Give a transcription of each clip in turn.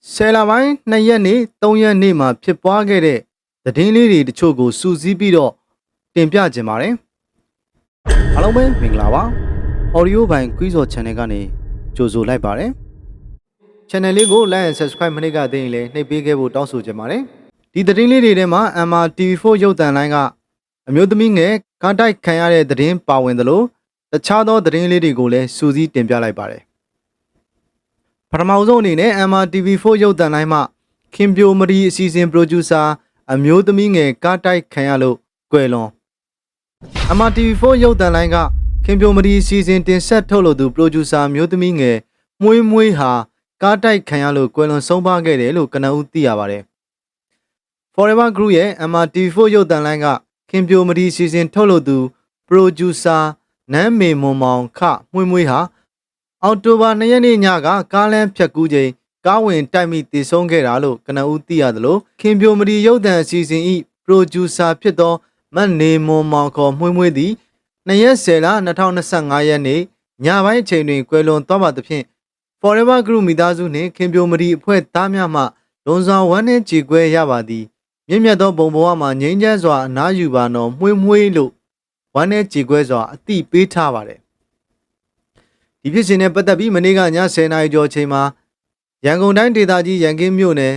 ဆယ်လပိုင်း2ရက်နေ့3ရက်နေ့မှာဖြစ်ပွားခဲ့တဲ့သတင်းလေးတွေတချို့ကိုစူးစီးပြီးတော့တင်ပြခြင်းပါတယ်အားလုံးပဲမင်္ဂလာပါ Audio ဘိုင် Quiz or Channel ကနေကြိုဆိုလိုက်ပါတယ် Channel လေးကို Like and Subscribe မနှိပ်ကသေးရင်လည်းနှိပ်ပေးခဲ့ဖို့တောင်းဆိုချင်ပါတယ်ဒီသတင်းလေးတွေထဲမှာ MRTV4 ရုပ်သံလိုင်းကအမျိုးသမီးငယ်ကားတိုက်ခံရတဲ့သတင်းပါဝင်သလိုတခြားသောသတင်းလေးတွေကိုလည်းစူးစီးတင်ပြလိုက်ပါတယ်ပထမဆုံးအနေနဲ့ MRTV4 ရုပ်သံလိုင်းမှခင်ပြိုမရီအစီအစဉ်ပရိုဂျူဆာအမျိုးသမီးငယ်ကားတိုက်ခံရလို့ကွယ်လွန် MRTV4 ရုပ်သံလိုင်းကခင်ပြိုမရီအစီအစဉ်တင်ဆက်ထုတ်လို့သူပရိုဂျူဆာအမျိုးသမီးငယ်မွေးမွေးဟာကားတိုက်ခံရလို့ကွယ်လွန်ဆုံးပါခဲ့တယ်လို့ကနဦးသိရပါတယ် Forever Group ရဲ့ MRTV4 ရုပ်သံလိုင်းကခင်ပြိုမရီအစီအစဉ်ထုတ်လို့သူပရိုဂျူဆာနန်းမေမွန်မောင်ခမွေးမွေးဟာအောက်တိုဘာ2ရက်နေ့ညကကားလမ်းဖြတ်ကူးချိန်ကားဝင်တိုက်မိတည်ဆုံးခဲ့တာလို့ကနဦးသိရသလိုခင်ပြိုမရီရုပ်သံအစီအစဉ်၏ပရိုဂျူဆာဖြစ်သောမတ်နေမွန်မောင်ခေါ်မွေးမွေးသည်2ရက်10လ2025ရက်နေ့ညပိုင်းအချိန်တွင်ကွယ်လွန်သွားပါသဖြင့် Forever Group မိသားစုနှင့်ခင်ပြိုမရီအဖွဲ့သားများမှလွန်စွာဝမ်းနည်းကြေကွဲရပါသည်မြင့်မြတ်သောဘုံဘဝမှာငြိမ်းချမ်းစွာအနားယူပါတော်မွေးမွေးလို့ဝမ်းနည်းကြေကွဲစွာအတိပေးထားပါတယ်ဒီဖြစ်စဉ်နဲ့ပတ်သက်ပြီးမနေ့ကည10:00နာရီကျော်ချိန်မှာရန်ကုန်တိုင်းဒေသကြီးရန်ကင်းမြို့နယ်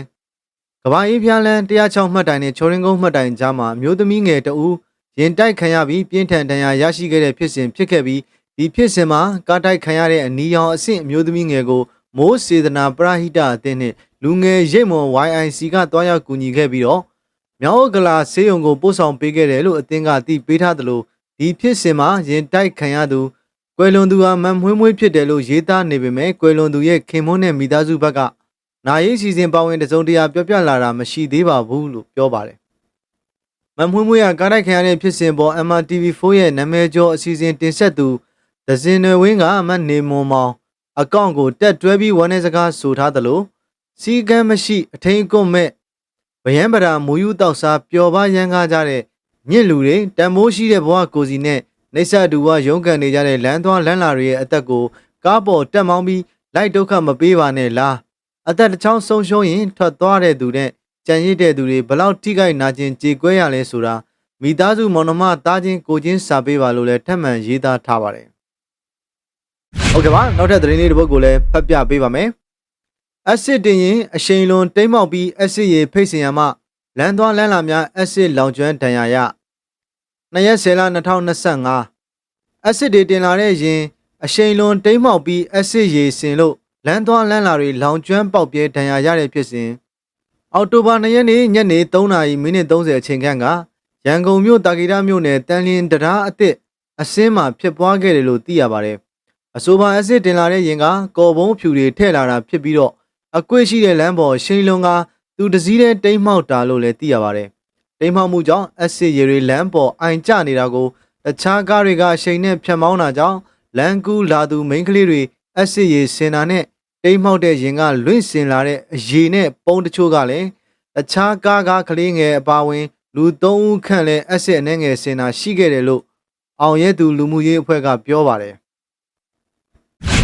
ကဘာအေးဖျားလန်း106မှတ်တိုင်နဲ့ချိုရင်းကုန်းမှတ်တိုင်ကြားမှာမျိုးသမီးငယ်တဦးရင်တိုက်ခံရပြီးပြင်းထန်ဒဏ်ရာရရှိခဲ့တဲ့ဖြစ်စဉ်ဖြစ်ခဲ့ပြီးဒီဖြစ်စဉ်မှာကားတိုက်ခံရတဲ့အနီရောင်အဆင့်မျိုးသမီးငယ်ကိုမိုးစေတနာပရဟိတအသင်းနဲ့လူငယ်ရိတ်မွန် YIC ကတွားရောက်ကူညီခဲ့ပြီးတော့မြောက်ဥက္ကလာဆေးရုံကိုပို့ဆောင်ပေးခဲ့တယ်လို့အသင်းကသိပေးထားသလိုဒီဖြစ်စဉ်မှာရင်တိုက်ခံရသူကွယ်လွန်သူဟာမန်မွေးမွေးဖြစ်တယ်လို့ရေးသားနေပေမဲ့ကွယ်လွန်သူရဲ့ခင်မွန်းနဲ့မိသားစုဘက်ကနာရေးစီစဉ်ပါဝင်တစုံတရာပြောပြလာတာမရှိသေးပါဘူးလို့ပြောပါတယ်။မန်မွေးမွေးကကားတိုက်ခံရတဲ့ဖြစ်စဉ်ပေါ် MRTV4 ရဲ့နာမည်ကျော်အစီအစဉ်တင်ဆက်သူဒဇင်နွယ်ဝင်းကအမတ်နေမွန်မောင်အကောင့်ကိုတက်တွဲပြီးဝမ်းနေစကားဆိုထားသလိုစီကံမရှိအထိန်အကွတ်မဲ့ဗယံပရာမူယူတောက်စားပျော်ပါရန်ကားကြတဲ့ညစ်လူတွေတန်မိုးရှိတဲ့ဘဝကိုစီနဲ့နေဆတူဝရုန်းကန်နေကြတဲ့လမ်းသွားလမ်းလာတွေရဲ့အသက်ကိုကားပေါ်တက်မောင်းပြီးလိုက်ဒုက္ခမပေးပါနဲ့လားအသက်တစ်ချောင်းဆုံးရှုံးရင်ထွက်သွားတဲ့သူနဲ့ကြံရစ်တဲ့သူတွေဘလောက်ထိခိုက်နာကျင်ကြေကွဲရလဲဆိုတာမိသားစုမောင်နှမသားချင်းကိုချင်းစာပေးပါလို့လည်းထပ်မံရေးသားထားပါတယ်ဟုတ်ကဲ့ပါနောက်ထပ်သတင်းလေးတစ်ပုဒ်ကိုလည်းဖတ်ပြပေးပါမယ်အက်စစ်တင်ရင်အရှိန်လွန်တိမ်မောက်ပြီးအက်စစ်ရေဖိတ်စင်ရမှလမ်းသွားလမ်းလာများအက်စစ်လောင်ကျွမ်းဒဏ်ရာရ2ရက်10လ2025အက်စစ်တွေတင်လာတဲ့ရင်အရှိန်လွန်တိမ်မောက်ပြီးအက်စစ်ရေစင်လို့လမ်းသွားလမ်းလာတွေလောင်ကျွမ်းပေါက်ပြဲဒဏ်ရာရတဲ့ဖြစ်စဉ်အောက်တိုဘာ2ရက်နေ့ညနေ3:30မိနစ်30အချိန်ခန့်ကရန်ကုန်မြို့တာဂီရမြို့နယ်တန်လျင်တရားအသစ်အစင်းမှာဖြစ်ပွားခဲ့တယ်လို့သိရပါတယ်အဆိုပါအက်စစ်တင်လာတဲ့ရင်ကကော်ဘုံဖြူတွေထည့်လာတာဖြစ်ပြီးတော့အကွေ့ရှိတဲ့လမ်းပေါ်ရှိန်လွန်ကသူတစည်းတဲ့တိမ်မောက်တာလို့လည်းသိရပါတယ်တိမ်မောက်မှုကြောင့်အက်စစ်ရေတွေလမ်းပေါ်အိုင်ကျနေတာကိုတခြားကားတွေကအရှိန်နဲ့ဖြတ်မောင်းတာကြောင့်လမ်းကူးလာသူမိန်းကလေးတွေအက်စစ်ရေစင်တာနဲ့တိမ်မောက်တဲ့ရင်ကလွင့်စင်လာတဲ့အရေနဲ့ပုံတချို့ကလည်းတခြားကားကလေးငယ်အပါဝင်လူ3ဦးခန့်လည်းအက်စစ်အနှဲငယ်စင်တာရှိခဲ့တယ်လို့အောင်ရဲသူလူမှုရေးအဖွဲ့ကပြောပါတယ်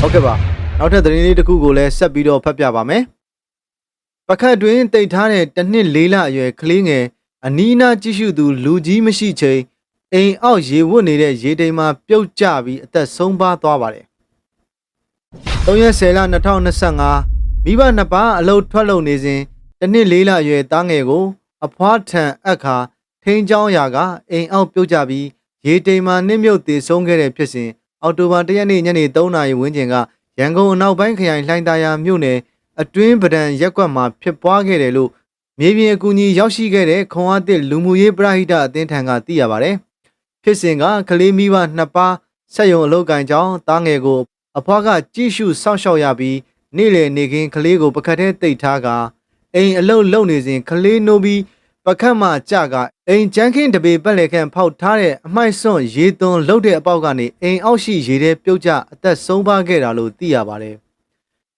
ဟုတ်ကဲ့ပါနောက်ထပ်သတင်းလေးတစ်ခုကိုလည်းဆက်ပြီးတော့ဖတ်ပြပါမယ်ပခတ်တွင်တိတ်ထားတဲ့တစ်နှစ်4လအရွယ်ကလေးငယ်အနီးနားကြည့်ရှုသူလူကြီးမရှိချိန်အိမ်အောက်ရေဝတ်နေတဲ့ရေတိမ်မှာပြုတ်ကျပြီးအသက်ဆုံးပါသွားပါတယ်3ရက်10လ2025မိဘနှစ်ပါးအလုတ်ထွက်လုံနေစဉ်တစ်နှစ်4လအရွယ်သားငယ်ကိုအဖွားထံအခါထိန်းချောင်းရာကအိမ်အောက်ပြုတ်ကျပြီးရေတိမ်မှာနစ်မြုပ်တည်ဆုံးခဲ့တဲ့ဖြစ်စဉ်အောက်တိုဘာ1ရက်နေ့ညနေ3နာရီဝန်းကျင်ကရန်ကုန်အနောက်ပိုင်းခရိုင်လှိုင်သာယာမြို့နယ်အတွင်းပဒံရက်ကွက်မှာဖြစ်ပွားခဲ့တယ်လို့မြေပြင်အကူအညီရောက်ရှိခဲ့တဲ့ခွန်အားသစ်လူမှုရေးပရဟိတအသင်းထံကသိရပါတယ်ဖြစ်စဉ်ကကလေးမိဘနှစ်ပါးဆက်ယုံအလုပ်ကိုင်ကြောင်းသားငယ်ကိုအဖွားကကြည့်ရှုစောင့်ရှောက်ရပြီးနေ့လည်နေခင်းကလေးကိုပကတ်ထဲတိတ်ထားကအိမ်အလုပ်လုပ်နေစဉ်ကလေးနိုးပြီးပကတ်မှကြကအိမ်ကျန်းခင်းတပေပက်လက်ခန့်ဖောက်ထားတဲ့အမိုက်စွန့်ရေသွန်းလှုပ်တဲ့အပေါက်ကနေအိမ်အောက်ရှိရေထဲပြုတ်ကျအသက်ဆုံးပါခဲ့တာလို့သိရပါတယ်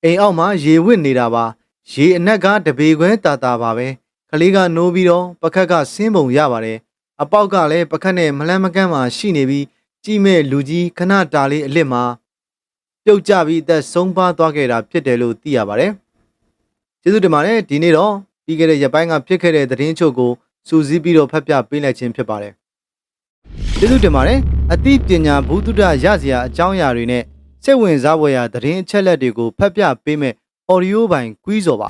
အိမ်အောက်မှာရေဝစ်နေတာပါရေအနက်ကတပေခွဲတာတာပါပဲကလေးကနိုးပြီးတော့ပကတ်ကဆင်းပုံရပါတယ်အပေါက်ကလည်းပကတ်နဲ့မလန်းမကန်းမှာရှိနေပြီးကြည့်မဲ့လူကြီးခဏတာလေးအလစ်မှာပြုတ်ကျပြီးအသက်ဆုံးပါသွားခဲ့တာဖြစ်တယ်လို့သိရပါတယ် ကျေးဇူးတင်ပါတယ်ဒီနေ့တော့ပြီးခဲ့တဲ့ရက်ပိုင်းကဖြစ်ခဲ့တဲ့သတင်းချုပ်ကိုစူးစီးပြီးတော့ဖတ်ပြပေးလိုက်ခြင်းဖြစ်ပါတယ်ကျေးဇူးတင်ပါတယ်အသိပညာဘုဒ္ဓရစရာအကြောင်းအရာတွေနဲ့စိတ်ဝင်စားဖွယ်ရာသတင်းအချက်အလက်တွေကိုဖတ်ပြပေးမယ် audio ပိုင်းကွီးစော်ပါ